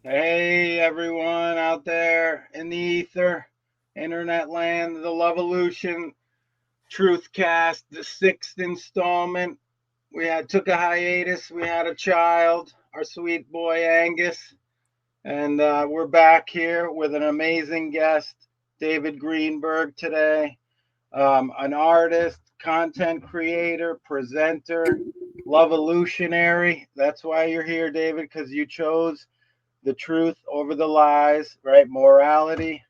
Hey, everyone out there in the ether, internet land, the LUV-A-LUTION TruthCast, the sixth installment. We took a hiatus. We had a child, our sweet boy Angus, and we're back here with an amazing guest, David Greenberg today, an artist, content creator, presenter, LUV-A-LUTIONary. That's why you're here, David, because you chose the truth over the lies, right? Morality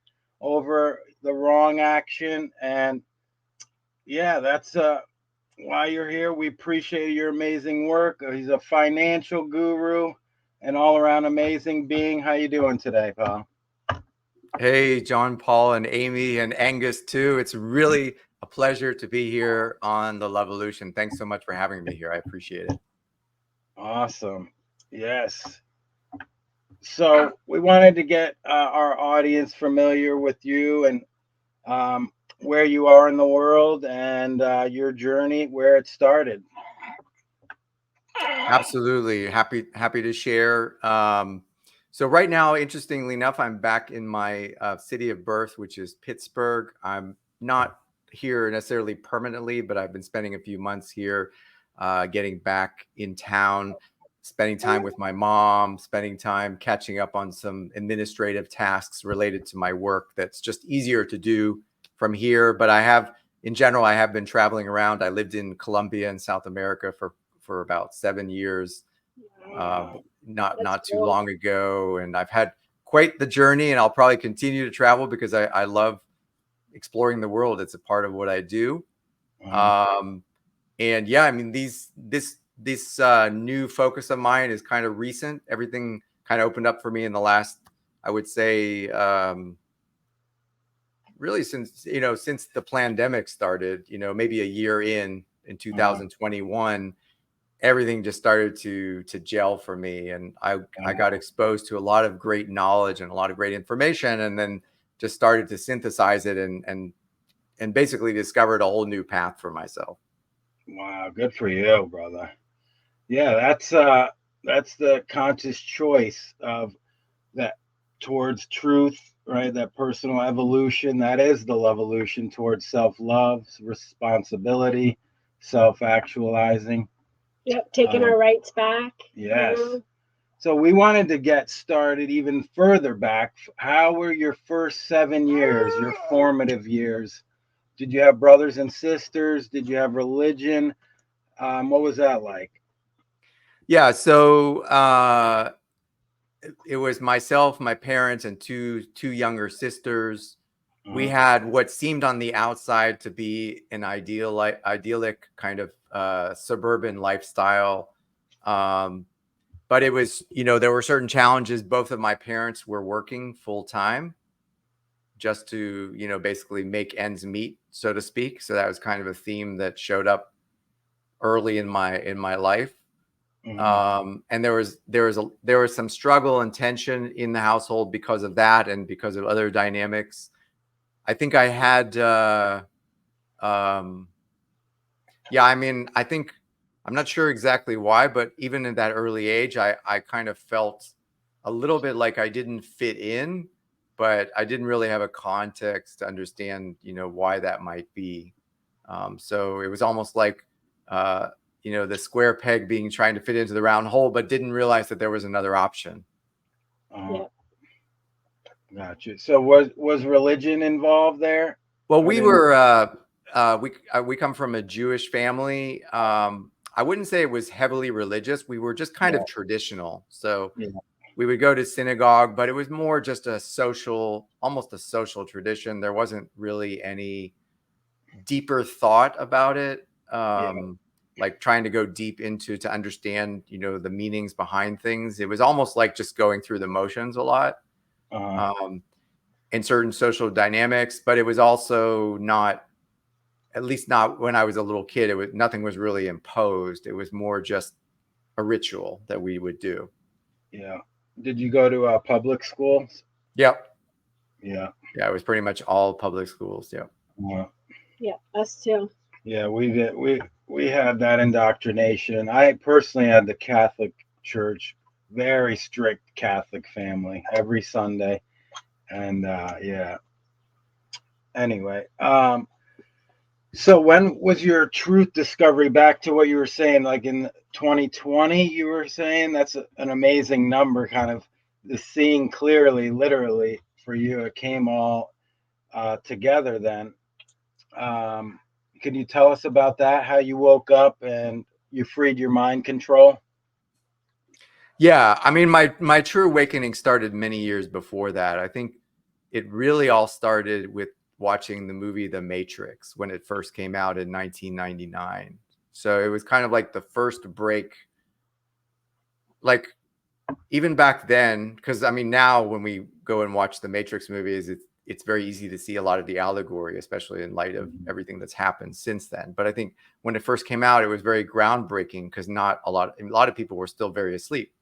over the wrong action. And yeah, that's why you're here. We appreciate your amazing work. He's a financial guru and all around amazing being. How you doing today, pal? Hey, John, Paul, and Amy, and Angus, too. It's really a pleasure to be here on the LUV-A-LUTION. Thanks so much for having me here. I appreciate it. Awesome. Yes. So we wanted to get our audience familiar with you and um, where you are in the world and your journey, where it started. Absolutely. Happy to share. So right now, interestingly enough, I'm back in my city of birth, which is Pittsburgh. I'm not here necessarily permanently, but I've been spending a few months here, getting back in town, spending time with my mom, spending time catching up on some administrative tasks related to my work that's just easier to do from here. But in general, I have been traveling around. I lived in Colombia in South America for about 7 years, not too long ago. And I've had quite the journey, and I'll probably continue to travel because I love exploring the world. It's a part of what I do. And yeah, I mean, this new focus of mine is kind of recent. Everything kind of opened up for me in the last, I would say, really since the pandemic started, maybe a year in 2021. Everything just started to gel for me, and I got exposed to a lot of great knowledge and a lot of great information, and then just started to synthesize it and basically discovered a whole new path for myself. Wow, good for you, brother. Yeah, that's the conscious choice of that towards truth, right? That personal evolution. That is the evolution towards self-love, responsibility, self-actualizing. Yep, taking our rights back. Yes. So we wanted to get started even further back. How were your first 7 years, your formative years? Did you have brothers and sisters? Did you have religion? What was that like? Yeah, so it was myself, my parents, and two younger sisters. We had what seemed on the outside to be an idyllic kind of suburban lifestyle. But it was, there were certain challenges. Both of my parents were working full time just to, basically make ends meet, so to speak. So that was kind of a theme that showed up early in my life. And there was some struggle and tension in the household because of that and because of other dynamics. I think I had, I mean, I'm not sure exactly why, but even in that early age, I kind of felt a little bit like I didn't fit in, but I didn't really have a context to understand, why that might be. So it was almost like, the square peg being trying to fit into the round hole, but didn't realize that there was another option. Yeah. Gotcha. So was religion involved there? Well, we come from a Jewish family. I wouldn't say it was heavily religious. We were just kind of traditional. So we would go to synagogue, but it was more just almost a social tradition. There wasn't really any deeper thought about it. Like trying to go deep to understand, the meanings behind things. It was almost like just going through the motions a lot. In certain social dynamics, but it was also not, at least not when I was a little kid, nothing was really imposed. It was more just a ritual that we would do. Yeah. Did you go to public schools? Yep. Yeah. Yeah, it was pretty much all public schools. Yep. Yeah, us too. Yeah, we had that indoctrination. I personally had the Catholic Church very strict Catholic family every Sunday. And yeah. Anyway, so when was your truth discovery? Back to what you were saying, like in 2020, you were saying that's an amazing number, kind of the seeing clearly, literally for you. It came all together then. Can you tell us about that? How you woke up and you freed your mind control? Yeah, I mean, my true awakening started many years before that. I think it really all started with watching the movie The Matrix when it first came out in 1999. So it was kind of like the first break. Like even back then, because I mean, now when we go and watch the Matrix movies, it's very easy to see a lot of the allegory, especially in light of everything that's happened since then. But I think when it first came out, it was very groundbreaking because not a lot of people were still very asleep.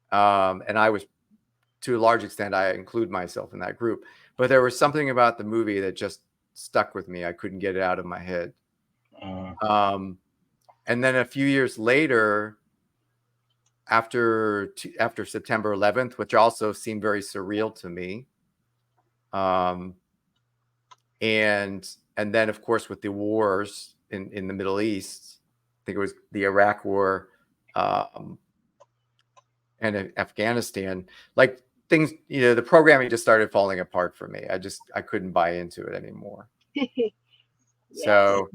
And I was, to a large extent, I include myself in that group. But there was something about the movie that just stuck with me. I couldn't get it out of my head. And then a few years later, after September 11th, which also seemed very surreal to me, and then of course with the wars in the Middle East, I think it was the Iraq War, and Afghanistan, like things, the programming just started falling apart for me. I couldn't buy into it anymore. Yes. So,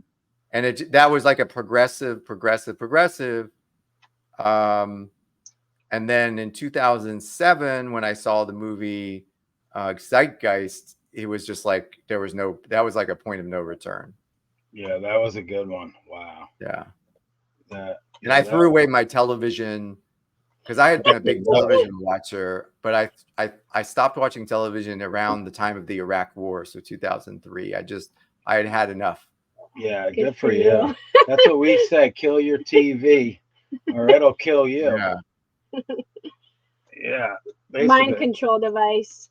and that was like a progressive. And then in 2007, when I saw the movie Zeitgeist, it was just like that was like a point of no return. Yeah, that was a good one. Wow. Yeah. And I threw away my television because I had been a big television watcher, but I stopped watching television around the time of the Iraq War, so 2003. I had had enough. Yeah, good for you. That's what we say: kill your TV, or it'll kill you. Yeah. Yeah. Mind control device.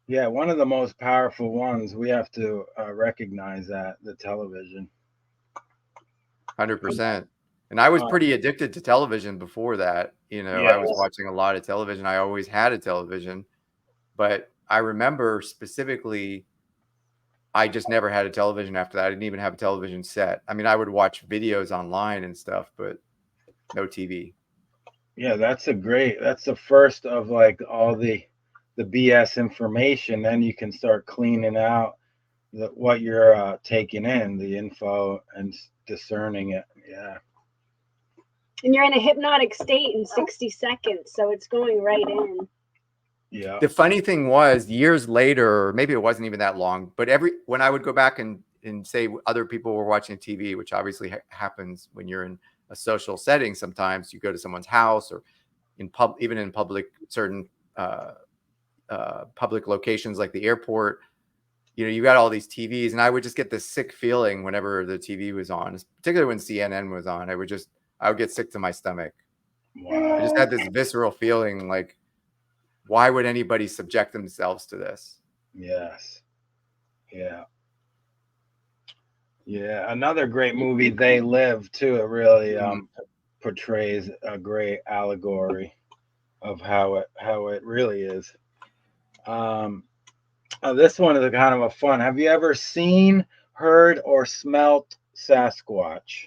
Yeah, one of the most powerful ones. We have to recognize that, the television. 100%. And I was pretty addicted to television before that. I was watching a lot of television. I always had a television, but I remember specifically, I just never had a television after that. I didn't even have a television set. I mean, I would watch videos online and stuff, but no TV. Yeah, that's the first of like all the BS information. Then you can start cleaning out what you're taking in, the info, and discerning it. Yeah. And you're in a hypnotic state in 60 seconds, so it's going right in. Yeah. The funny thing was, years later, or maybe it wasn't even that long, but when I would go back and say other people were watching TV, which obviously happens when you're in a social setting, sometimes you go to someone's house or even in public, certain public locations like the airport, you got all these TVs, and I would just get this sick feeling whenever the TV was on, particularly when CNN was on. I would get sick to my stomach. Wow. I just had this visceral feeling like, why would anybody subject themselves to this? Yes. Yeah. Yeah. Another great movie, They Live, too. It really portrays a great allegory of how it really is. This one is kind of a fun. Have you ever seen, heard, or smelt Sasquatch?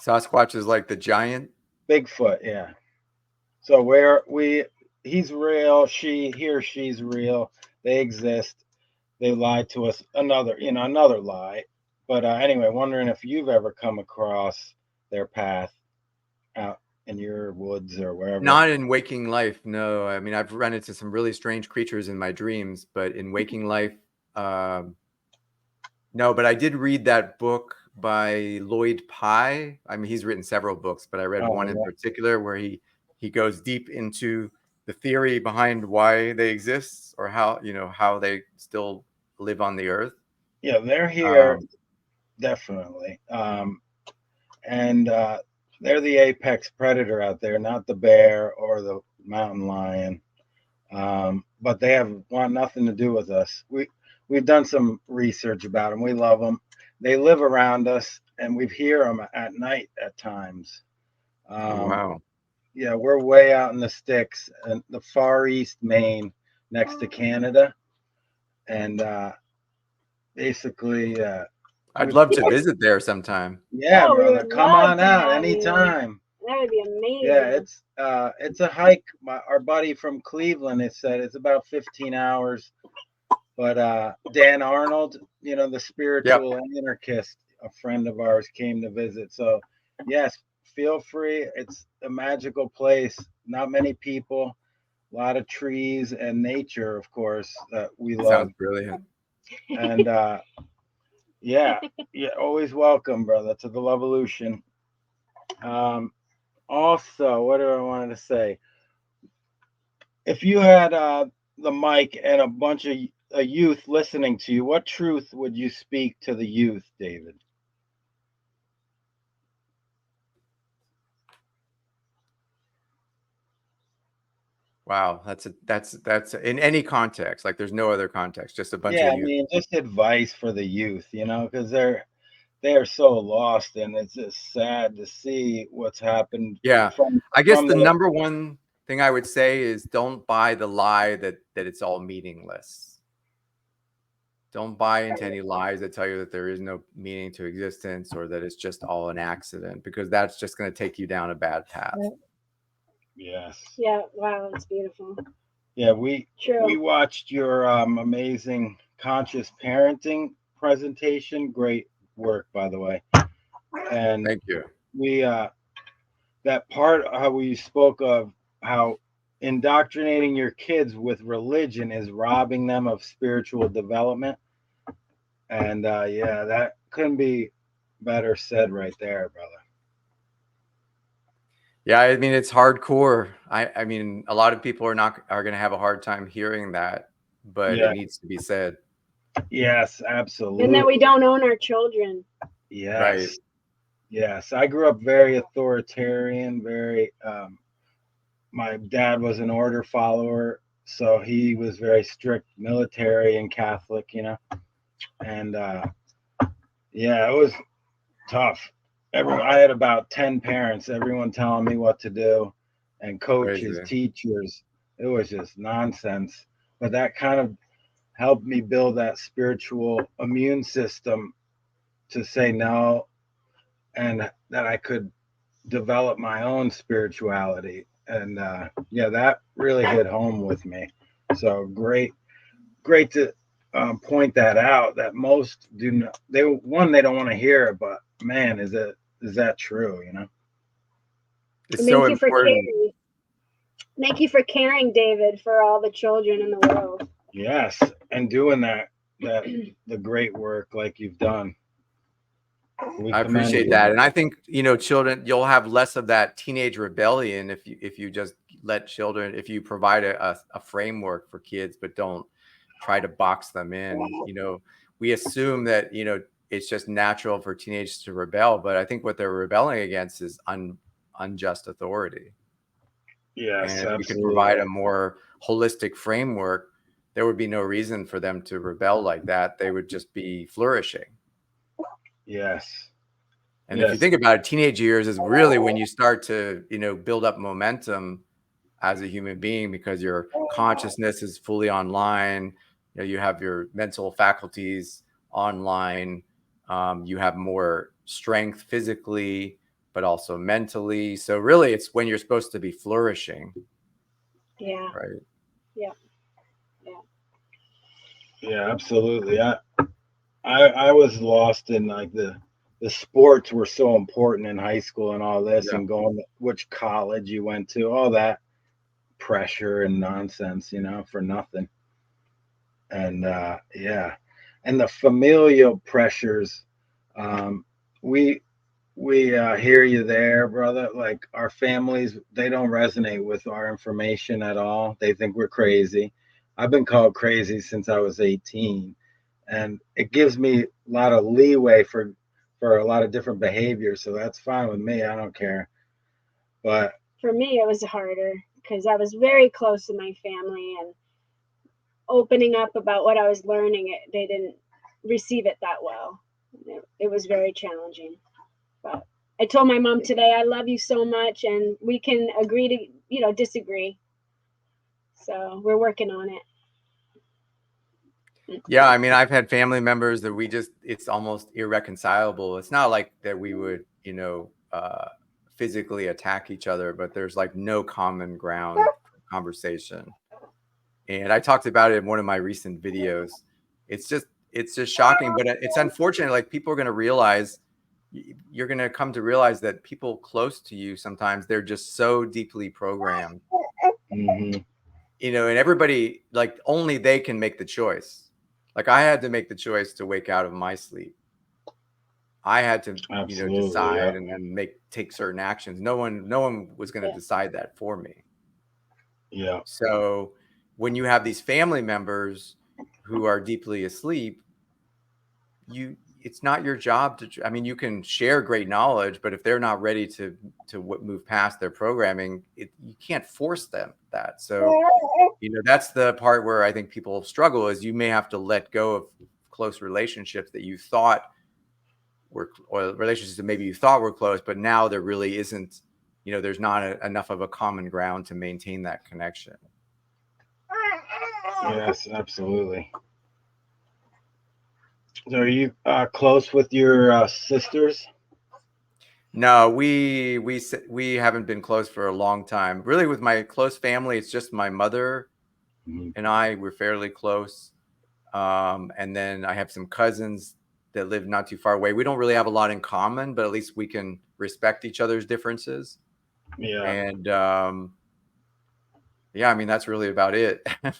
Sasquatch is like the giant Bigfoot, yeah. So he's real, he or she's real. They exist. They lied to us. Another lie. But anyway, wondering if you've ever come across their path out in your woods or wherever. Not in waking life, no. I mean, I've run into some really strange creatures in my dreams, but in waking life, no. But I did read that book by Lloyd Pye. I mean, he's written several books, but I read one in particular where he goes deep into the theory behind why they exist, or how they still live on the earth. Yeah, they're here, definitely. And they're the apex predator out there, not the bear or the mountain lion. But they want nothing to do with us. We've done some research about them. We love them. They live around us, and we hear them at night at times. Oh, wow. Yeah, we're way out in the sticks, in the far east Maine, next to Canada, and basically, I'd love to visit there sometime. yeah, Oh, we brother, would come love on to out have you. anytime. That would be Yeah, amazing. it's a hike. Our buddy from Cleveland has said it's about 15 hours. But Dan Arnold, you know, the Yep. spiritual anarchist, a friend of ours, came to visit. So yes, feel free. It's a magical place. Not many people, a lot of trees and nature, of course, that we love. Sounds brilliant. And yeah, always welcome, brother, to the LUV-A-LUTION. Also, what do I wanted to say? If you had the mic and a bunch of youth listening to you, what truth would you speak to the youth, David? Wow, that's in any context. Like, there's no other context. Just a bunch Yeah, of I youth. mean, just advice for the youth, you know, because they are so lost, and it's just sad to see what's happened. Yeah, From I guess from the the number one thing I would say is don't buy the lie that it's all meaningless. Don't buy into any lies that tell you that there is no meaning to existence or that it's just all an accident, because that's just going to take you down a bad path. yes, Yeah, wow, that's beautiful. yeah, we True. watched your amazing conscious parenting presentation. Great work, by the way. And Thank you. we that part how we spoke of how indoctrinating your kids with religion is robbing them of spiritual development. And yeah, that couldn't be better said right there, brother. Yeah, I mean, it's hardcore. I mean, a lot of people are going to have a hard time hearing that, but Yeah. it needs to be said. Yes, absolutely. And that we don't own our children. Yes. Right. Yes. I grew up very authoritarian, very my dad was an order follower, so he was very strict military and Catholic, you know. And yeah, it was tough. I had about 10 parents, everyone telling me what to do, and coaches, Crazy. teachers. It was just nonsense. But that kind of helped me build that spiritual immune system to say no, and that I could develop my own spirituality. And yeah, that really hit home with me. So great to point that out, that most do not, they don't want to hear it, but man, is that true, you know? It's so important. Thank you for caring, David, for all the children in the world. Yes, and doing that the great work like you've done. I appreciate that. And I think, you know, children, you'll have less of that teenage rebellion if you just let children, if you provide a framework for kids, but don't try to box them in. You know, we assume that, you know, it's just natural for teenagers to rebel, but I think what they're rebelling against is unjust authority. Yes, and if absolutely. we could provide a more holistic framework, there would be no reason for them to rebel like that. They would just be flourishing. Yes. And if you think about it, teenage years is really when you start to, you know, build up momentum as a human being, because your consciousness is fully online. You know, you have your mental faculties online. You have more strength physically, but also mentally. So really, it's when you're supposed to be flourishing. Yeah. Right. Yeah. Yeah, absolutely. I was lost in like the sports were so important in high school and all this, and going to which college you went to, all that pressure and nonsense, you know, for nothing. And yeah, and the familial pressures. We hear you there, brother. Like our families, they don't resonate with our information at all. They think we're crazy. I've been called crazy since I was 18, and it gives me a lot of leeway for a lot of different behaviors. So that's fine with me. I don't care. But for me, it was harder because I was very close to my family, and opening up about what I was learning, they didn't receive it that well. It was very challenging, but I told my mom today, I love you so much, and we can agree to, disagree. So we're working on it. Yeah, I mean, I've had family members that it's almost irreconcilable. It's not like that we would, physically attack each other, but there's like no common ground for conversation. And I talked about it in one of my recent videos. It's just shocking, but it's unfortunate. Like, people are going to realize, you're going to come to realize that people close to you, sometimes they're just so deeply programmed, Mm-hmm. and everybody, like, only they can make the choice. Like, I had to make the choice to wake out of my sleep. I had to, decide and then take certain actions. No one was going to decide that for me. Yeah. So when you have these family members who are deeply asleep, it's not your job I mean, you can share great knowledge, but if they're not ready to move past their programming, you can't force them that. So, that's the part where I think people struggle, is you may have to let go of close relationships that you thought were, or relationships that maybe you thought were close, but now there really isn't, there's not enough of a common ground to maintain that connection. Yes, absolutely. So are you close with your sisters? No, we haven't been close for a long time. Really, with my close family, it's just my mother and I. We're fairly close. And then I have some cousins that live not too far away. We don't really have a lot in common, but at least we can respect each other's differences. Yeah. And I mean, that's really about it. Yeah.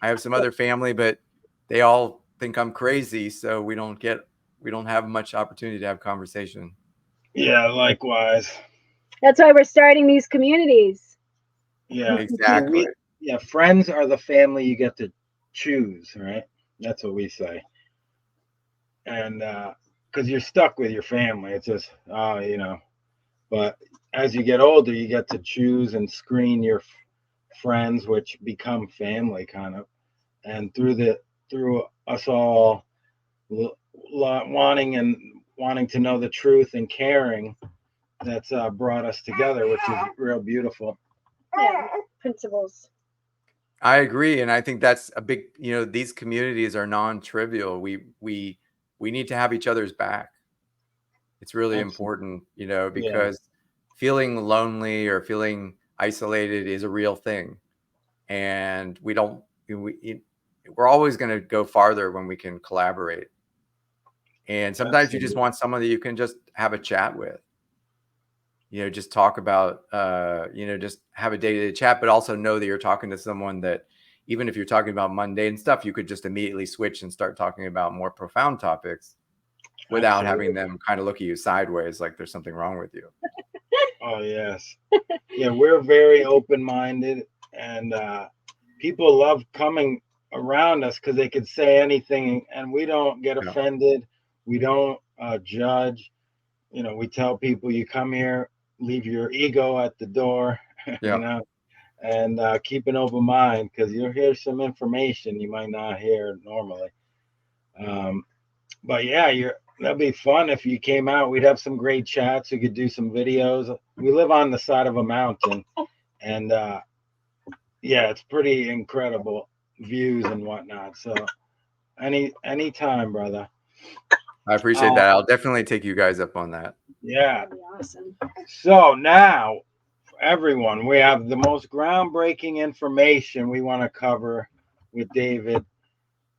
I have some other family, but they all think I'm crazy, so we don't have much opportunity to have conversation. Yeah, likewise. That's why we're starting these communities. Yeah, exactly. Friends are the family you get to choose, right? That's what we say. And because you're stuck with your family, it's just, but as you get older, you get to choose and screen your friends, which become family, kind of. And through us all wanting to know the truth and caring, that's brought us together, which is real beautiful. Yeah, principles. I agree, and I think that's a big. These communities are non-trivial. We need to have each other's back. It's really important, because feeling lonely or feeling isolated is a real thing, and we're always going to go farther when we can collaborate. And sometimes you just want someone that you can just have a chat with. Just talk about, just have a day-to-day chat, but also know that you're talking to someone that, even if you're talking about mundane stuff, you could just immediately switch and start talking about more profound topics without having them kind of look at you sideways like there's something wrong with you. Oh, yes. Yeah, we're very open-minded, and people love coming around us because they could say anything, and we don't get offended. We don't judge. We tell people, you come here, leave your ego at the door, and keep an open mind, because you'll hear some information you might not hear normally. But yeah, that'd be fun if you came out. We'd have some great chats. We could do some videos. We live on the side of a mountain, and it's pretty incredible views and whatnot. So anytime, brother. I appreciate that. I'll definitely take you guys up on that. Yeah. That'd be awesome. So now, for everyone, we have the most groundbreaking information we want to cover with David,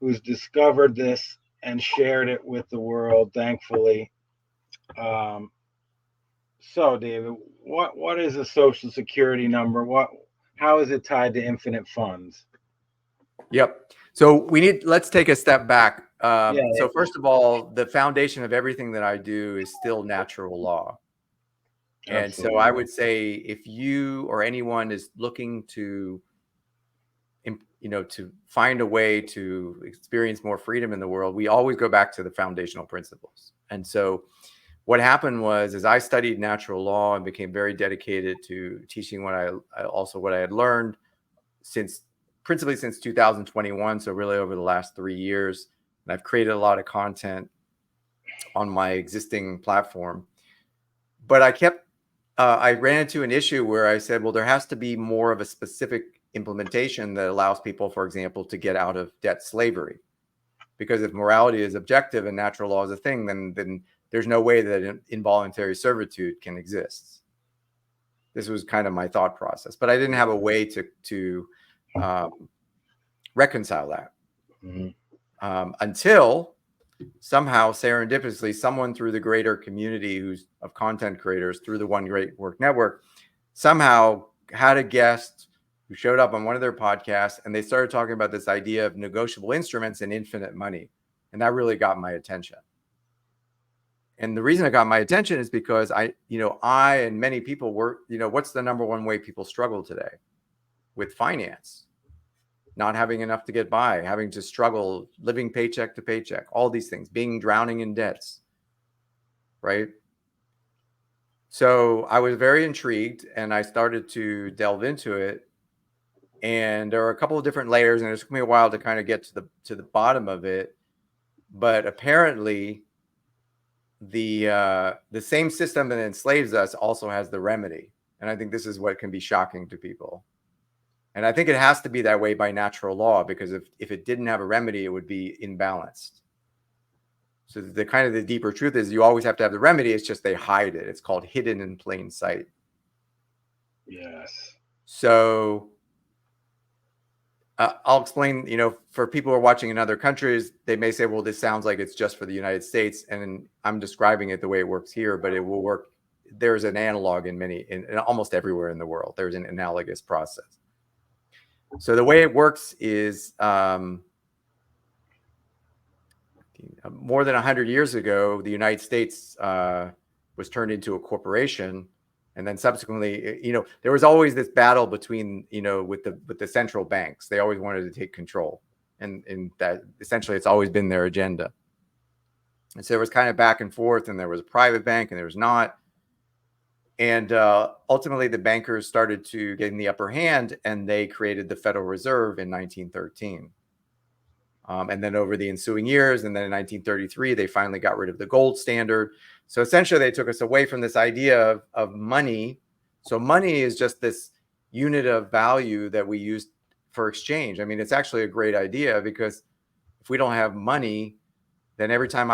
who's discovered this and shared it with the world, thankfully. So, David, what is a Social Security number? How is it tied to infinite funds? Yep. So let's take a step back. So first of all, the foundation of everything that I do is still natural law. And so I would say, if you or anyone is looking to, to find a way to experience more freedom in the world, we always go back to the foundational principles. And so what happened was, as I studied natural law and became very dedicated to teaching what I had learned principally since 2021. So really over the last 3 years, and I've created a lot of content on my existing platform. but I ran into an issue where I said, well, there has to be more of a specific implementation that allows people, for example, to get out of debt slavery. Because if morality is objective and natural law is a thing, then there's no way that involuntary servitude can exist. This was kind of my thought process, but I didn't have a way to reconcile that until somehow serendipitously someone through the greater community of content creators through the One Great Work Network somehow had a guest who showed up on one of their podcasts, and they started talking about this idea of negotiable instruments and infinite money. And that really got my attention. And the reason it got my attention is because I and many people were, what's the number one way people struggle today? With finance, not having enough to get by, having to struggle, living paycheck to paycheck, all these things, drowning in debts, right? So I was very intrigued and I started to delve into it. And there are a couple of different layers, and it took me a while to kind of get to the bottom of it. But apparently the same system that enslaves us also has the remedy. And I think this is what can be shocking to people. And I think it has to be that way by natural law, because if it didn't have a remedy, it would be imbalanced. So the kind of the deeper truth is you always have to have the remedy. It's just they hide it. It's called hidden in plain sight. Yes. So I'll explain, for people who are watching in other countries, they may say, well, this sounds like it's just for the United States. And I'm describing it the way it works here, but it will work. There's an analog in almost everywhere in the world. There's an analogous process. So the way it works is more than 100 years ago, the United States was turned into a corporation. And then subsequently, there was always this battle between, with the central banks. They always wanted to take control. And that essentially it's always been their agenda. And so there was kind of back and forth, and there was a private bank and there was not. And ultimately the bankers started to get in the upper hand, and they created the Federal Reserve in 1913. And then over the ensuing years, and then in 1933, they finally got rid of the gold standard. So essentially, they took us away from this idea of money. So money is just this unit of value that we use for exchange. I mean, it's actually a great idea, because if we don't have money, then every time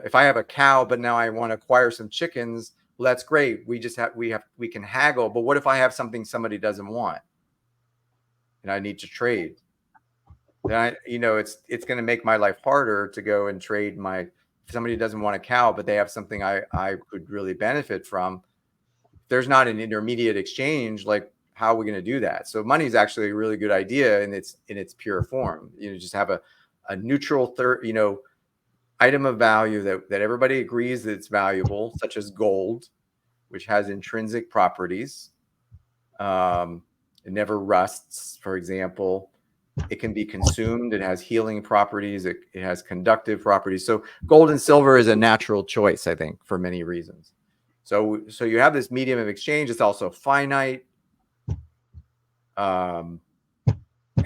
if I have a cow, but now I want to acquire some chickens, well, that's great. We can haggle. But what if I have something somebody doesn't want and I need to trade? Then it's going to make my life harder to go and trade if somebody doesn't want a cow, but they have something I could really benefit from. There's not an intermediate exchange. Like, how are we going to do that? So money is actually a really good idea in its pure form. Just have a neutral item of value that everybody agrees that it's valuable, such as gold, which has intrinsic properties. It never rusts, for example. It can be consumed. It has healing properties. It has conductive properties. So gold and silver is a natural choice, I think, for many reasons. So you have this medium of exchange. It's also finite. And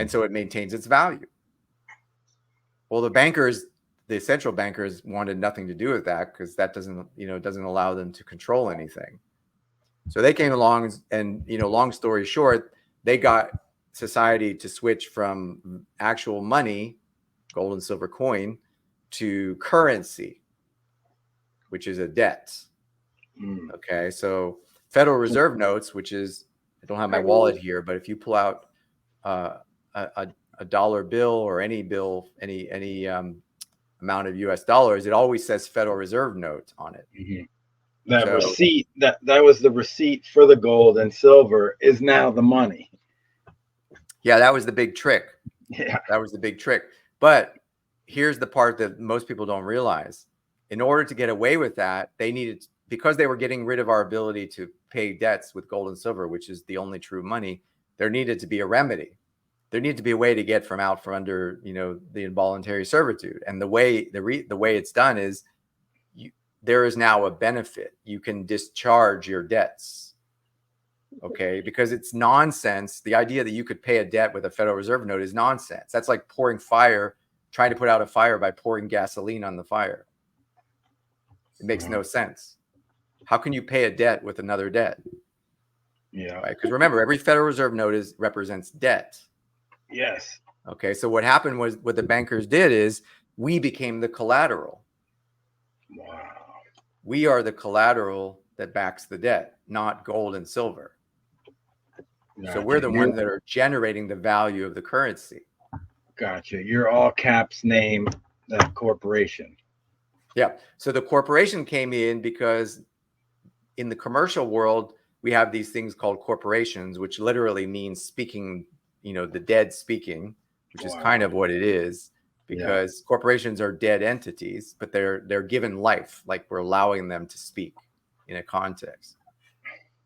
so it maintains its value. Well, the central bankers wanted nothing to do with that, because that doesn't allow them to control anything. So they came along and long story short, they got society to switch from actual money, gold and silver coin, to currency, which is a debt. Okay, so Federal Reserve notes, which is, I don't have my wallet here, but if you pull out a dollar bill or any bill, any amount of US dollars, it always says Federal Reserve note on it. That receipt, that was the receipt for the gold and silver, is now the money. Yeah, that was the big trick. Yeah, that was the big trick. But here's the part that most people don't realize. In order to get away with that, because they were getting rid of our ability to pay debts with gold and silver, which is the only true money, there needed to be a remedy. There needed to be a way to get from under, the involuntary servitude. And the way it's done is there is now a benefit. You can discharge your debts. Okay, because it's nonsense. The idea that you could pay a debt with a Federal Reserve note is nonsense. That's like trying to put out a fire by pouring gasoline on the fire. It makes no sense. How can you pay a debt with another debt? Yeah. Right? Because remember, every Federal Reserve note represents debt. Yes. Okay, so what happened was, what the bankers did is, we became the collateral. Wow. We are the collateral that backs the debt, not gold and silver. So we're the ones that are generating the value of the currency. Gotcha. Your all caps name that corporation. Yeah. So the corporation came in because in the commercial world, we have these things called corporations, which literally means speaking, the dead speaking, which is kind of what it is, because corporations are dead entities, but they're given life, like we're allowing them to speak in a context.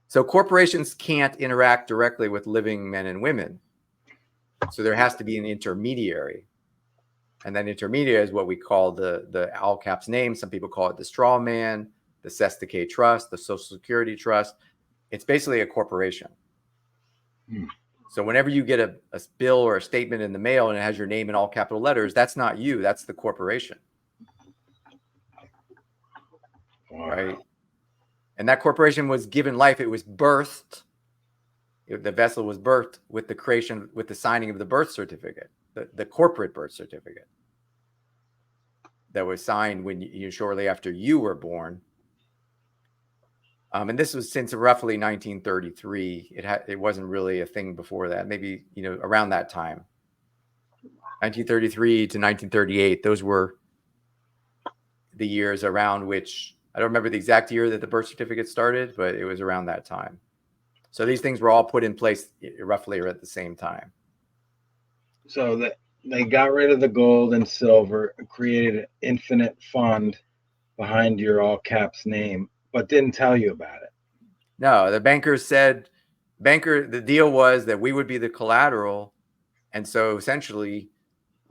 So corporations can't interact directly with living men and women. So there has to be an intermediary. And that intermediary is what we call the all caps name. Some people call it the straw man, the Sestake Trust, the Social Security Trust. It's basically a corporation. So whenever you get a bill or a statement in the mail and it has your name in all capital letters, that's not you, that's the corporation. Right? And that corporation was given life. It was birthed. The vessel was birthed with the signing of the birth certificate, the corporate birth certificate that was signed when shortly after you were born. And this was since roughly 1933. It wasn't really a thing before that. Maybe around that time, 1933 to 1938. Those were the years around which, I don't remember the exact year that the birth certificate started, but it was around that time. So these things were all put in place roughly at the same time. So they got rid of the gold and silver, created an infinite fund behind your all caps name, but didn't tell you about it. No, the bankers said, the deal was that we would be the collateral. And so essentially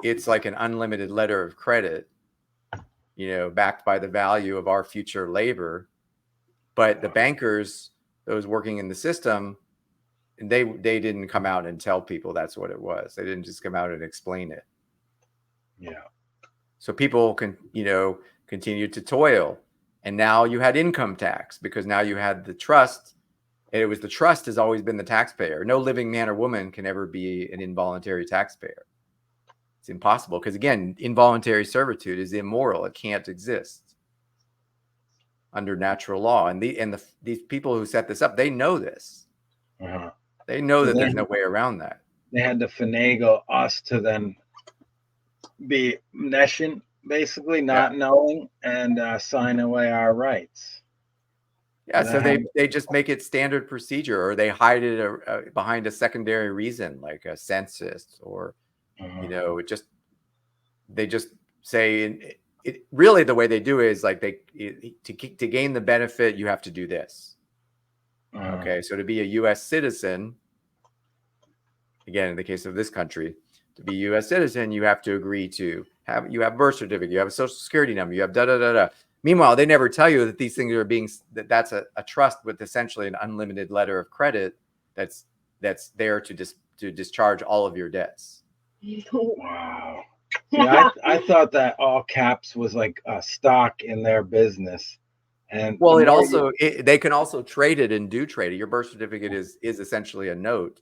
it's like an unlimited letter of credit, backed by the value of our future labor. But the bankers, those working in the system, they didn't come out and tell people that's what it was. They didn't just come out and explain it. Yeah. So people can, continue to toil. And now you had income tax because now you had the trust. And it was the trust has always been the taxpayer. No living man or woman can ever be an involuntary taxpayer. It's impossible because, again, involuntary servitude is immoral. It can't exist under natural law. And these people who set this up, they know this. They know that there's no way around that. They had to finagle us to then be nescient, basically not knowing, and sign away our rights. Yeah, so they just make it standard procedure, or they hide it behind a secondary reason, like a census, or they just say it. Really, the way they do it is like to gain the benefit, you have to do this. Okay, so to be a U.S. citizen, again, in the case of this country, to be a U.S. citizen, you have to agree to have birth certificate, you have a social security number, you have da. Meanwhile, they never tell you that these things are that's a trust with essentially an unlimited letter of credit that's there to discharge all of your debts. Wow. Yeah, I thought that all caps was like a stock in their business. And well, they can also trade it and do trade it. Your birth certificate is essentially a note.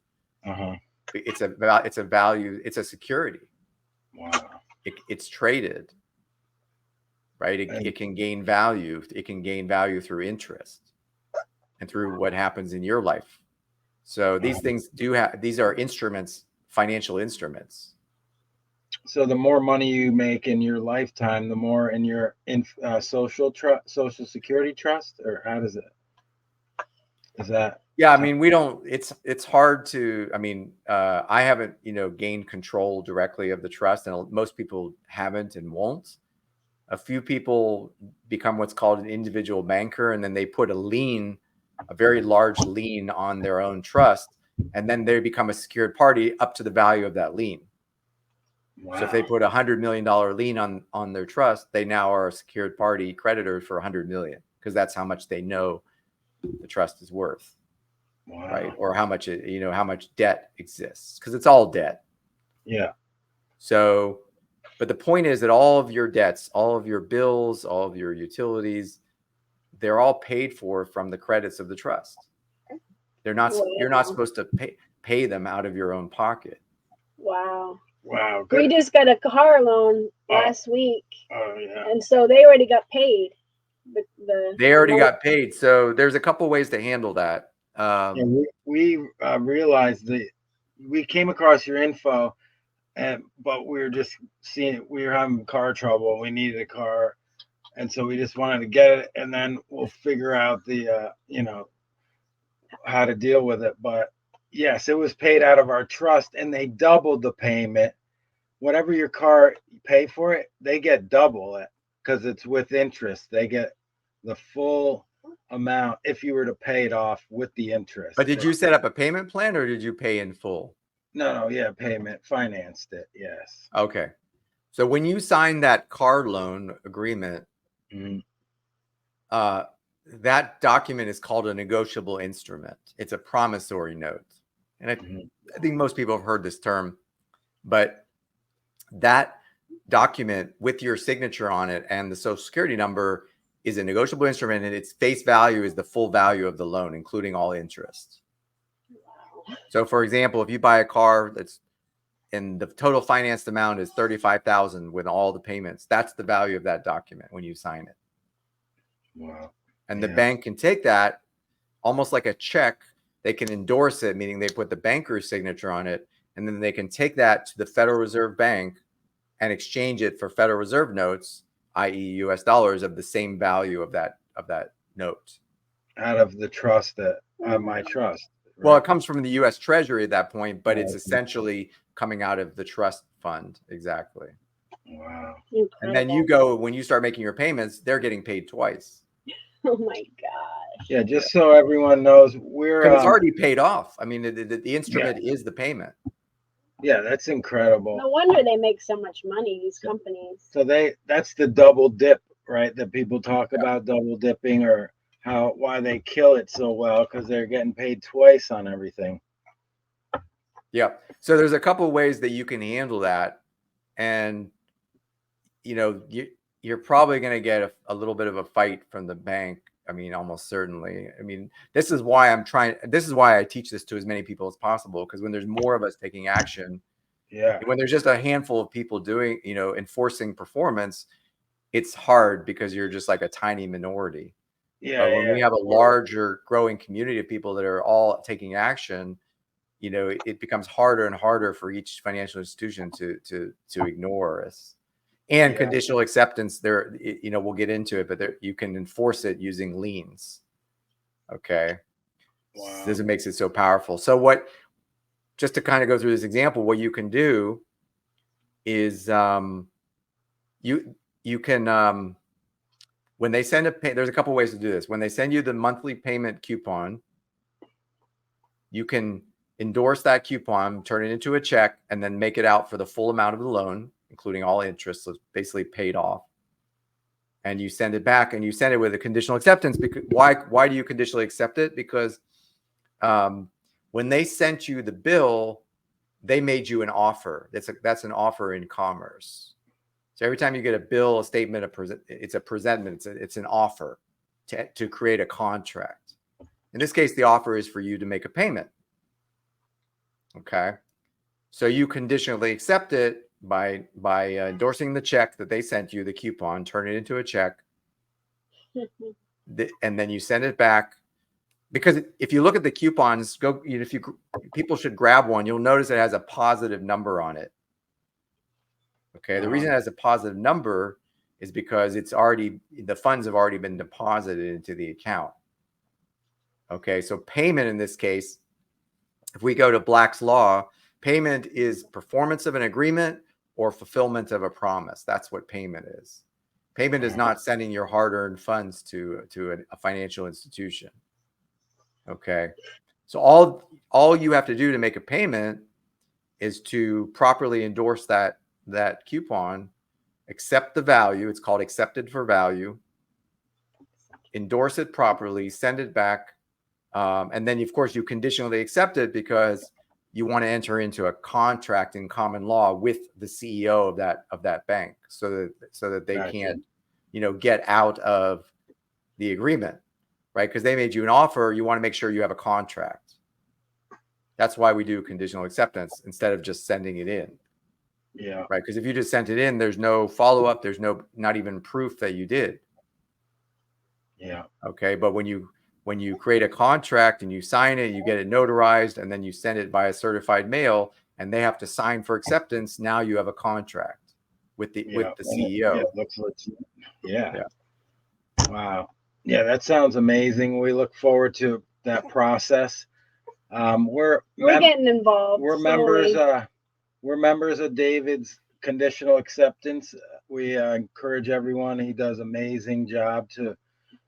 It's a value. It's a security. Wow. It's traded, right? It can gain value. It can gain value through interest and through what happens in your life. So these things these are instruments, financial instruments. So the more money you make in your lifetime, the more in your social security trust, or how does it? Is that? Yeah, I mean, we don't. It's hard to. I mean, I haven't gained control directly of the trust, and most people haven't and won't. A few people become what's called an individual banker, and then they put a very large lien on their own trust, and then they become a secured party up to the value of that lien. Wow. So if they put $100 million lien on their trust, they now are a secured party creditor for $100 million because that's how much they know the trust is worth. Wow. Right? Or how much how much debt exists, because it's all debt. Yeah. So, but the point is that all of your debts, all of your bills, all of your utilities, they're all paid for from the credits of the trust. They're not, you're not supposed to pay them out of your own pocket. Wow. Wow. Good. We just got a car loan last week. Oh, yeah. And so they already got paid. They already got paid. So there's a couple ways to handle that. We realized that we came across your info, but we were just seeing, we were having car trouble. We needed a car. And so we just wanted to get it, and then we'll figure out the, how to deal with it. But yes, it was paid out of our trust, and they doubled the payment. Whatever your car pay for it, they get double it because it's with interest. They get the full amount if you were to pay it off with the interest. But did you set up a payment plan, or did you pay in full? No, yeah, payment, financed it, yes. Okay. So when you sign that car loan agreement, that document is called a negotiable instrument. It's a promissory note. And I think most people have heard this term, but that document with your signature on it and the social security number is a negotiable instrument, and its face value is the full value of the loan, including all interest. So for example, if you buy a car that's, and the total financed amount is $35,000 with all the payments, that's the value of that document when you sign it. Wow. And the bank can take that almost like a check. They can endorse it, meaning they put the banker's signature on it, and then they can take that to the Federal Reserve Bank and exchange it for Federal Reserve notes, i.e. US dollars of the same value of that note. Out of the trust that my trust. Right? Well, it comes from the US Treasury at that point, but it's essentially coming out of the trust fund. Exactly. Wow. And then you go, when you start making your payments, they're getting paid twice. Oh my gosh. Yeah, just so everyone knows, we're it's already paid off. I mean, the instrument is the payment. Yeah, that's incredible. No wonder they make so much money, these companies. So that's the double dip, right? That people talk about double dipping, or why they kill it so well, because they're getting paid twice on everything. Yeah. So there's a couple of ways that you can handle that. And, you're probably going to get a little bit of a fight from the bank. I mean, almost certainly. I mean, this is why I teach this to as many people as possible, because when there's more of us taking action, when there's just a handful of people doing, enforcing performance, it's hard because you're just like a tiny minority. But when we have a larger growing community of people that are all taking action, it becomes harder and harder for each financial institution to ignore us. And conditional acceptance, there, we'll get into it, but you can enforce it using liens. Okay. Wow. This makes it so powerful. So just to kind of go through this example, what you can do is you can when they send there's a couple ways to do this. When they send you the monthly payment coupon, you can endorse that coupon, turn it into a check, and then make it out for the full amount of the loan, including all interest, so it's basically paid off. And you send it back, and you send it with a conditional acceptance. Because why do you conditionally accept it? Because when they sent you the bill, they made you an offer. That's an offer in commerce. So every time you get a bill, a statement, it's a presentment. It's an offer to create a contract. In this case, the offer is for you to make a payment. Okay, so you conditionally accept it by endorsing the check that they sent you, the coupon, turn it into a check, and then you send it back. Because if you look at the coupons, people should grab one. You'll notice it has a positive number on it. Okay, the reason it has a positive number is because the funds have already been deposited into the account. Okay, so payment in this case, if we go to Black's Law, payment is performance of an agreement or fulfillment of a promise. That's what payment is. Payment is not sending your hard-earned funds to a financial institution. Okay, so all you have to do to make a payment is to properly endorse that coupon, accept the value. It's called accepted for value. Endorse it properly, send it back. And then, of course, you conditionally accept it because you want to enter into a contract in common law with the CEO of that bank, so that they can't, get out of the agreement, right? Because they made you an offer, you want to make sure you have a contract. That's why we do conditional acceptance instead of just sending it in. Yeah. Right. Because if you just sent it in, there's no follow-up, there's not even proof that you did. Yeah. Okay. But when you create a contract and you sign it, you get it notarized, and then you send it by a certified mail, and they have to sign for acceptance. Now you have a contract with the CEO. It looks legit. Yeah. Wow. Yeah, that sounds amazing. We look forward to that process. We're getting involved. We're members. We're members of David's conditional acceptance. We encourage everyone. He does an amazing job to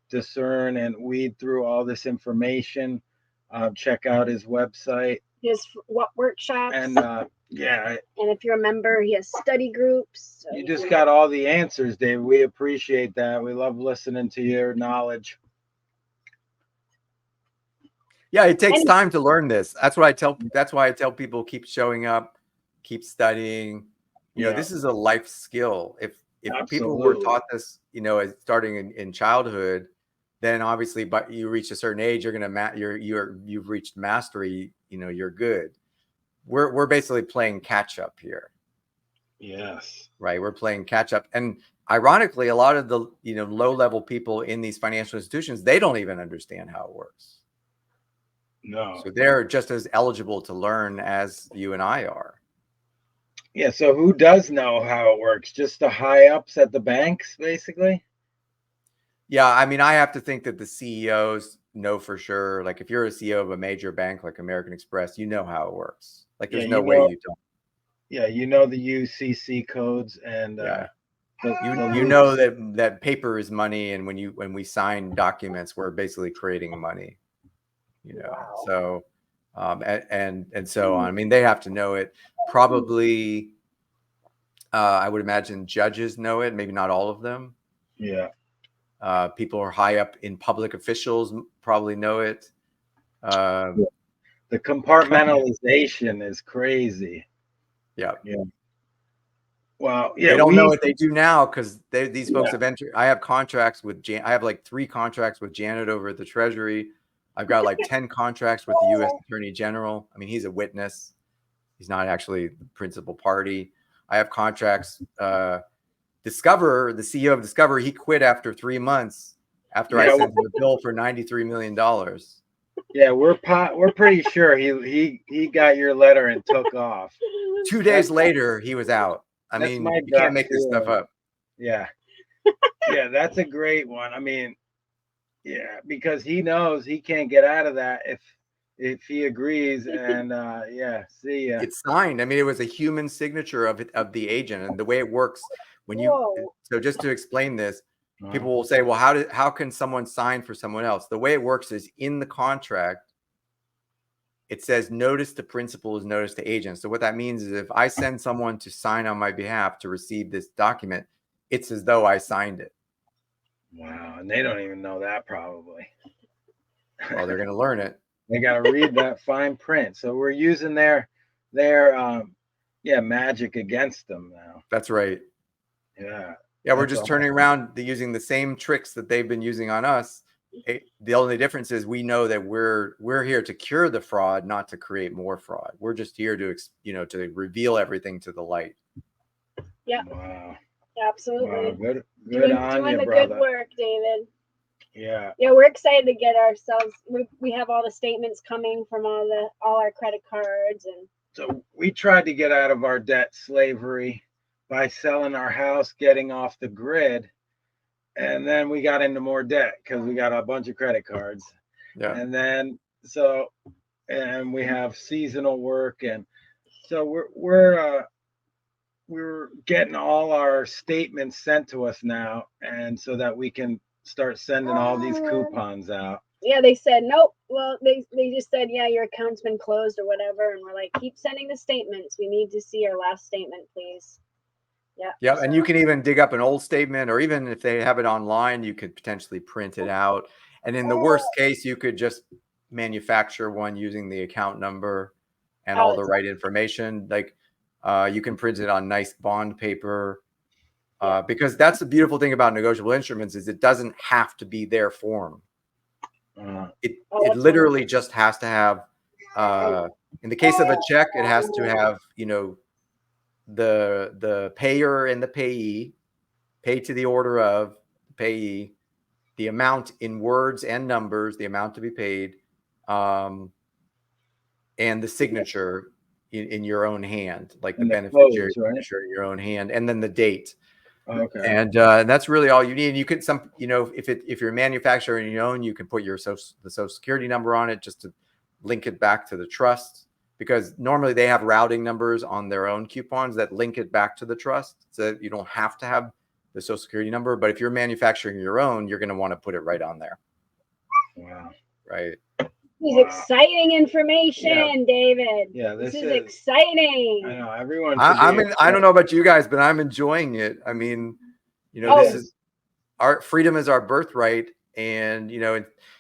discern and weed through all this information. Check out his website. His workshops. And yeah. And if you're a member, he has study groups. So you just got all the answers, David. We appreciate that. We love listening to your knowledge. Yeah, it takes time to learn this. That's why I tell people, keep showing up, keep studying. You know, this is a life skill. If people were taught this, you know, starting in childhood, then obviously, but you reach a certain age, you've reached mastery. You know, you're good. We're basically playing catch up here. Yes. Right. We're playing catch up. And ironically, a lot of the, you know, low level people in these financial institutions, they don't even understand how it works. No. So they're just as eligible to learn as you and I are. Yeah. So who does know how it works? Just the high ups at the banks, basically? Yeah. I mean, I have to think that the CEOs know for sure. Like if you're a CEO of a major bank like American Express, you know how it works. Like there's no way you don't. Yeah. You know the UCC codes and you know that paper is money. And when we sign documents, we're basically creating money. You know, so and so on. I mean, they have to know it. Probably, I would imagine judges know it. Maybe not all of them. Yeah. People are high up in public officials probably know it. The compartmentalization is crazy. Yeah. Yeah. Well, yeah. They don't know what they do now because these folks have entered. I have contracts with I have like 3 contracts with Janet over at the Treasury. I've got like 10 contracts with the U.S. Attorney General. I mean, he's a witness. He's not actually the principal party. I have contracts. Discover, the CEO of Discover, he quit after 3 months after I sent him a bill for $93 million. Yeah, we're pretty sure he got your letter and took off. 2 days later, he was out. I mean, you can't make this stuff up. Yeah. Yeah, that's a great one. I mean, yeah, because he knows he can't get out of that if he agrees. And see ya. It's signed. I mean, it was a human signature of the agent, and the way it works when you. So just to explain this, people will say, "Well, how can someone sign for someone else?" The way it works is in the contract. It says notice to principal is notice to agent. So what that means is if I send someone to sign on my behalf to receive this document, it's as though I signed it. Wow, and they don't even know that probably. Well, they're going to learn it. They got to read that fine print. So we're using their magic against them now. That's right. Yeah. Yeah, we're just turning around using the same tricks that they've been using on us. The only difference is we know that we're here to cure the fraud, not to create more fraud. We're just here to to reveal everything to the light. Yeah. Wow. Absolutely. Wow, good doing on you, the brother. good work, David. Yeah. Yeah, we're excited to get ourselves. We have all the statements coming from all our credit cards, and so we tried to get out of our debt slavery by selling our house, getting off the grid, and then we got into more debt because we got a bunch of credit cards. Yeah. And then and we have seasonal work, and so we're getting all our statements sent to us now, and so that we can start sending all these coupons out. Yeah, they said nope. Well, they just said, yeah, your account's been closed or whatever, and we're like, keep sending the statements. We need to see our last statement, please. Yeah. Yeah, and you can even dig up an old statement, or even if they have it online, you could potentially print it out. And in the worst case, you could just manufacture one using the account number and all the right information. Like you can print it on nice bond paper. Because that's the beautiful thing about negotiable instruments is it doesn't have to be their form. It literally just has to have, in the case of a check, it has to have, the payer and the payee, pay to the order of payee, the amount in words and numbers, the amount to be paid, and the signature in your own hand, like the beneficiary signature in your own hand, and then the date. Okay. And that's really all you need. And you could if you're a manufacturer and you own, you can put the social security number on it just to link it back to the trust, because normally they have routing numbers on their own coupons that link it back to the trust, so that you don't have to have the social security number. But if you're manufacturing your own, you're going to want to put it right on there. Wow. Right. This is exciting information, David. Yeah, this is exciting. I know everyone. I don't know about you guys, but I'm enjoying it. I mean, this is our freedom is our birthright, and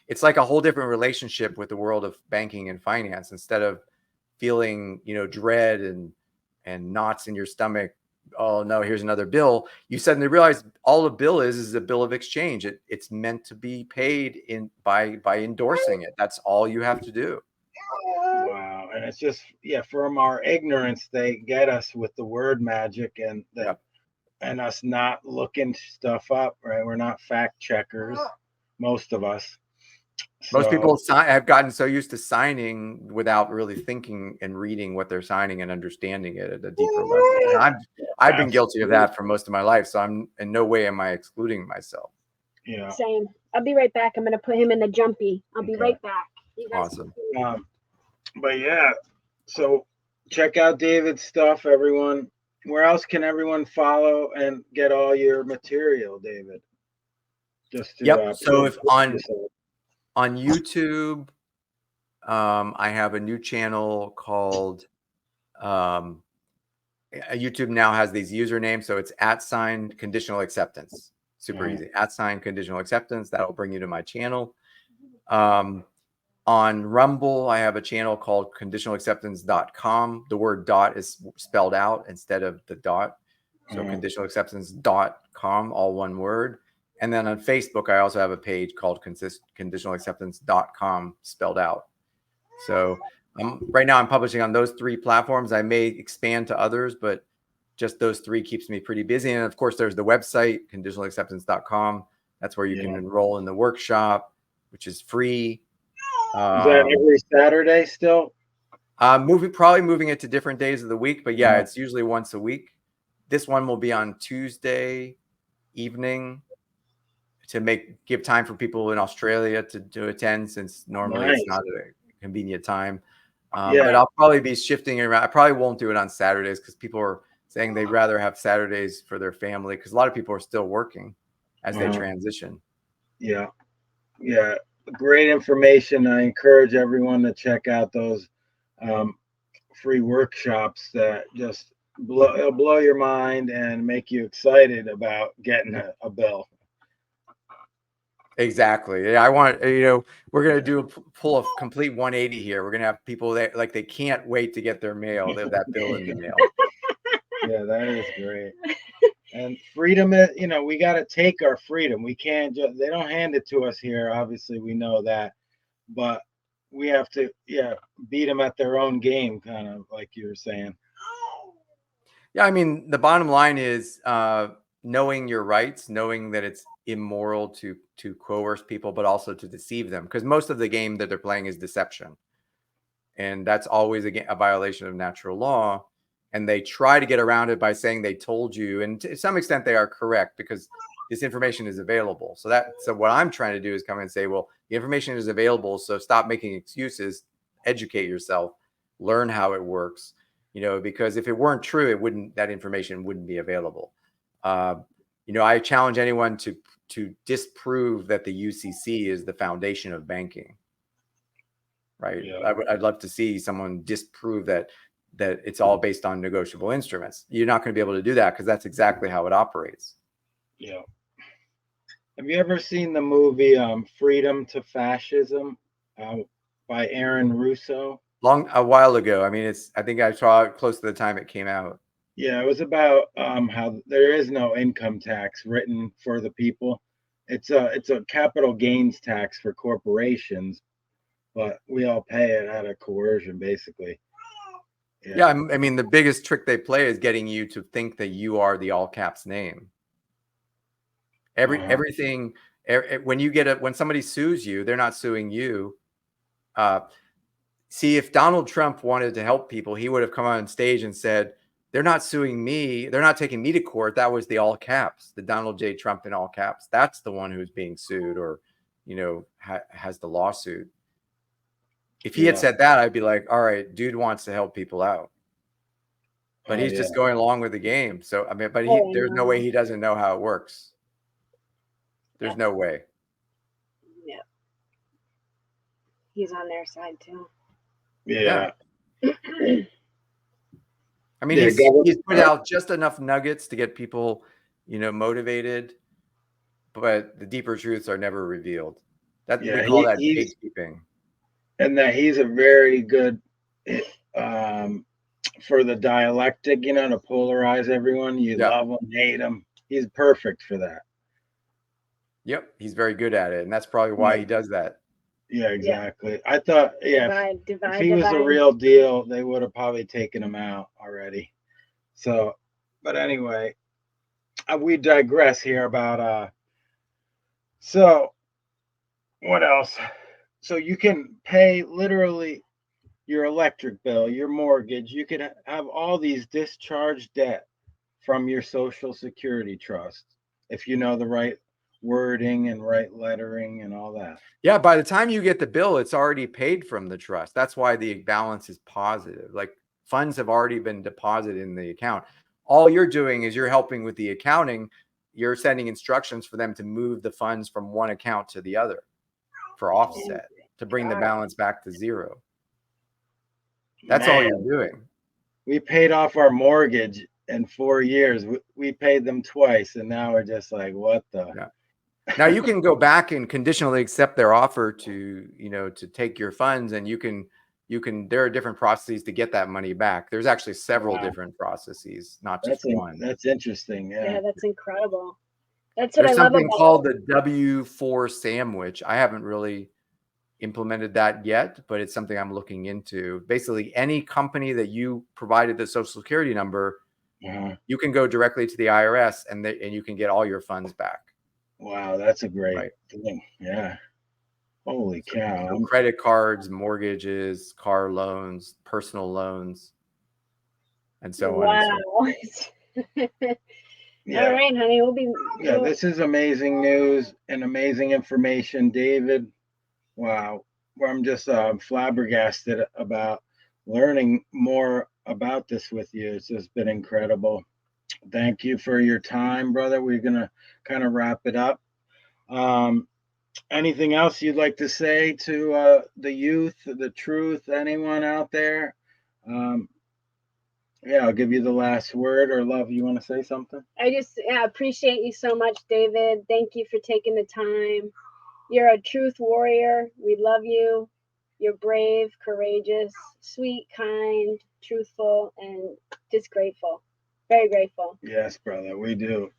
it's like a whole different relationship with the world of banking and finance. Instead of feeling dread and knots in your stomach, oh no, here's another bill, you suddenly realize all a bill is a bill of exchange. It's meant to be paid by endorsing it. That's all you have to do. Wow. And it's just from our ignorance they get us with the word magic and and us not looking stuff up, right? We're not fact checkers, most of us. Most people have gotten so used to signing without really thinking and reading what they're signing and understanding it at a deeper level. And I've been guilty of that for most of my life. So I'm in no way am I excluding myself. Yeah. Same. I'll be right back. I'm going to put him in the jumpy. I'll be right back. Awesome. But so check out David's stuff, everyone. Where else can everyone follow and get all your material, David? Just to so if on YouTube, I have a new channel called YouTube now has these usernames, so it's @conditional acceptance. Super easy. @conditional acceptance. That'll bring you to my channel. On Rumble, I have a channel called conditionalacceptance.com. The word dot is spelled out instead of the dot. So conditionalacceptance.com, all one word. And then on Facebook, I also have a page called conditionalacceptance.com, spelled out. So right now I'm publishing on those 3 platforms. I may expand to others, but just those 3 keeps me pretty busy. And of course, there's the website, conditionalacceptance.com. That's where you can enroll in the workshop, which is free. Is that every Saturday still? Probably moving it to different days of the week, but it's usually once a week. This one will be on Tuesday evening to give time for people in Australia to attend, since normally it's not a convenient time. But I'll probably be shifting it around. I probably won't do it on Saturdays because people are saying they'd rather have Saturdays for their family, because a lot of people are still working as they transition. Yeah. Great information. I encourage everyone to check out those free workshops that just blow your mind and make you excited about getting a bill. Exactly. I want, we're going to do pull a complete 180 here. We're going to have people that they can't wait to get their mail. They have that bill in the mail. Yeah, that is great. And freedom is, we got to take our freedom. We can't they don't hand it to us here. Obviously, we know that, but we have to, beat them at their own game, kind of like you were saying. Yeah. I mean, the bottom line is knowing your rights, knowing that it's immoral to coerce people, but also to deceive them, because most of the game that they're playing is deception. And that's always a violation of natural law. And they try to get around it by saying they told you. And to some extent, they are correct, because this information is available. So what I'm trying to do is come and say, well, the information is available. So stop making excuses, educate yourself, learn how it works, because if it weren't true, that information wouldn't be available. I challenge anyone to disprove that the UCC is the foundation of banking. Right. Yeah. I'd love to see someone disprove that it's all based on negotiable instruments. You're not going to be able to do that, because that's exactly how it operates. Yeah. Have you ever seen the movie Freedom to Fascism by Aaron Russo? A while ago. I mean, I think I saw it close to the time it came out. Yeah, it was about how there is no income tax written for the people. It's a capital gains tax for corporations, but we all pay it out of coercion, basically. Yeah, I mean, the biggest trick they play is getting you to think that you are the all caps name. Everything when somebody sues you, they're not suing you. See, if Donald Trump wanted to help people, he would have come on stage and said, they're not suing me. They're not taking me to court. That was the all caps, the Donald J. Trump in all caps. That's the one who's being sued or, has the lawsuit. If he had said that, I'd be like, all right, dude wants to help people out. But he's just going along with the game. So, I mean, but there's no way he doesn't know how it works. There's no way. Yeah. He's on their side too. Yeah. I mean, he's put out just enough nuggets to get people, motivated, but the deeper truths are never revealed. We call that gatekeeping. And that he's a very good for the dialectic, to polarize everyone. You love him, hate him. He's perfect for that. Yep, he's very good at it, and that's probably why he does that. Yeah, exactly. Yeah. I thought, if he was a real deal, they would have probably taken him out already. So, but anyway, we digress here about, so what else? So you can pay literally your electric bill, your mortgage. You can have all these discharged debt from your Social Security trust if you know the right wording and right lettering and all that. Yeah, by the time you get the bill, it's already paid from the trust. That's why the balance is positive. Like funds have already been deposited in the account. All you're doing is you're helping with the accounting. You're sending instructions for them to move the funds from one account to the other for offset to bring the balance back to zero. That's all you're doing. We paid off our mortgage in 4 years. We paid them twice, and now we're just like, what the? Yeah. Now you can go back and conditionally accept their offer to, to take your funds, and you can, there are different processes to get that money back. There's actually several different processes, not just one. That's interesting. Yeah, that's incredible. That's what There's I love about something called the W4 sandwich. I haven't really implemented that yet, but it's something I'm looking into. Basically, any company that you provided the Social Security number, you can go directly to the IRS and you can get all your funds back. Wow, that's a great thing. Yeah. Holy cow. So credit cards, mortgages, car loans, personal loans, and so on. Wow. All right, honey. We'll be. Yeah, this is amazing news and amazing information, David. Wow. I'm just flabbergasted about learning more about this with you. It's just been incredible. Thank you for your time, brother. We're going to kind of wrap it up. Anything else you'd like to say to the youth, the truth, anyone out there? I'll give you the last word. Or Love, you want to say something? I just appreciate you so much, David. Thank you for taking the time. You're a truth warrior. We love you. You're brave, courageous, sweet, kind, truthful, and just grateful. Very grateful. Yes, brother, we do.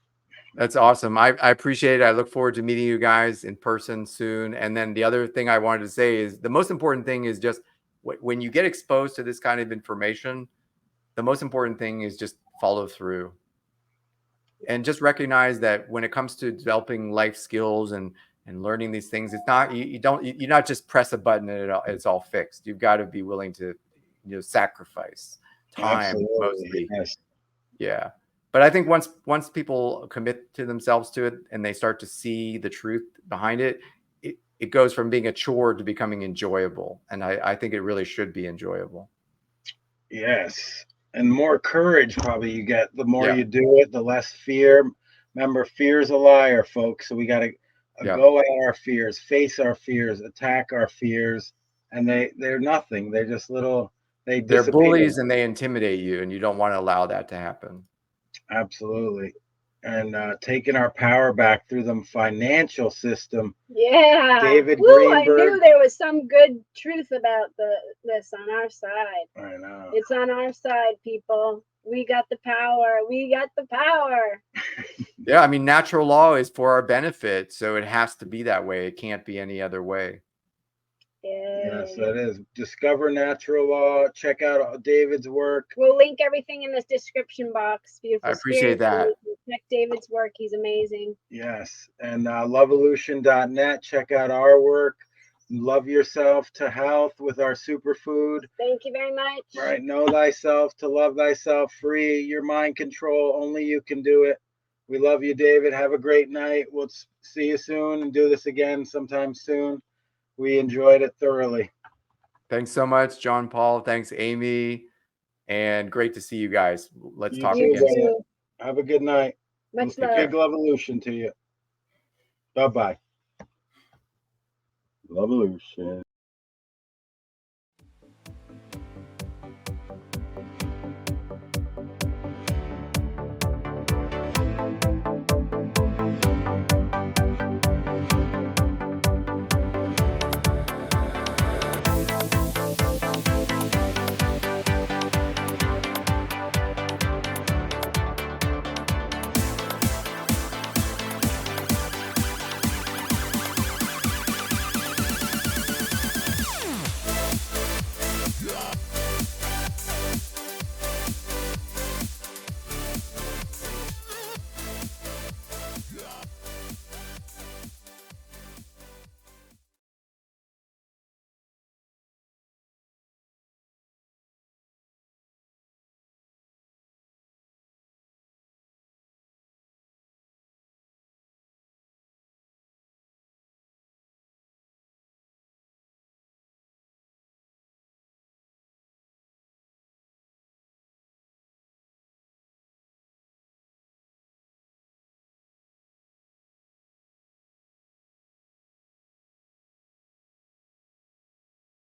That's awesome. I appreciate it. I look forward to meeting you guys in person soon. And then the other thing I wanted to say is the most important thing is just when you get exposed to this kind of information, the most important thing is just follow through. And just recognize that when it comes to developing life skills and learning these things, it's not, you not just press a button and it's all fixed. You've got to be willing to, sacrifice time. Absolutely. Mostly. Yes. Yeah. But I think once people commit to themselves to it and they start to see the truth behind it, it goes from being a chore to becoming enjoyable. And I think it really should be enjoyable. Yes. And more courage probably you get. The more you do it, the less fear. Remember, fear's a liar, folks. So we got to go at our fears, face our fears, attack our fears. And they're nothing. They're just they're bullies and they intimidate you. And you don't want to allow that to happen. Absolutely. And taking our power back through the financial system. Yeah. David Greenberg. I knew there was some good truth about this on our side. I know. It's on our side, people. We got the power. We got the power. Yeah, I mean, natural law is for our benefit, so it has to be that way. It can't be any other way. Yes, that is. Discover natural law. Check out David's work. We'll link everything in this description box. Beautiful I appreciate that. Check David's work. He's amazing. Yes. And LUV-A-LUTION.net. Check out our work. Love yourself to health with our superfood. Thank you very much. Right. Know thyself to love thyself. Free your mind control. Only you can do it. We love you, David. Have a great night. We'll see you soon and do this again sometime soon. We enjoyed it thoroughly. Thanks so much, John Paul. Thanks, Amy. And great to see you guys. Let's talk You again. too. Have a good night. Much love. Big LUV-A-LUTION to you. Bye-bye. LUV-A-LUTION.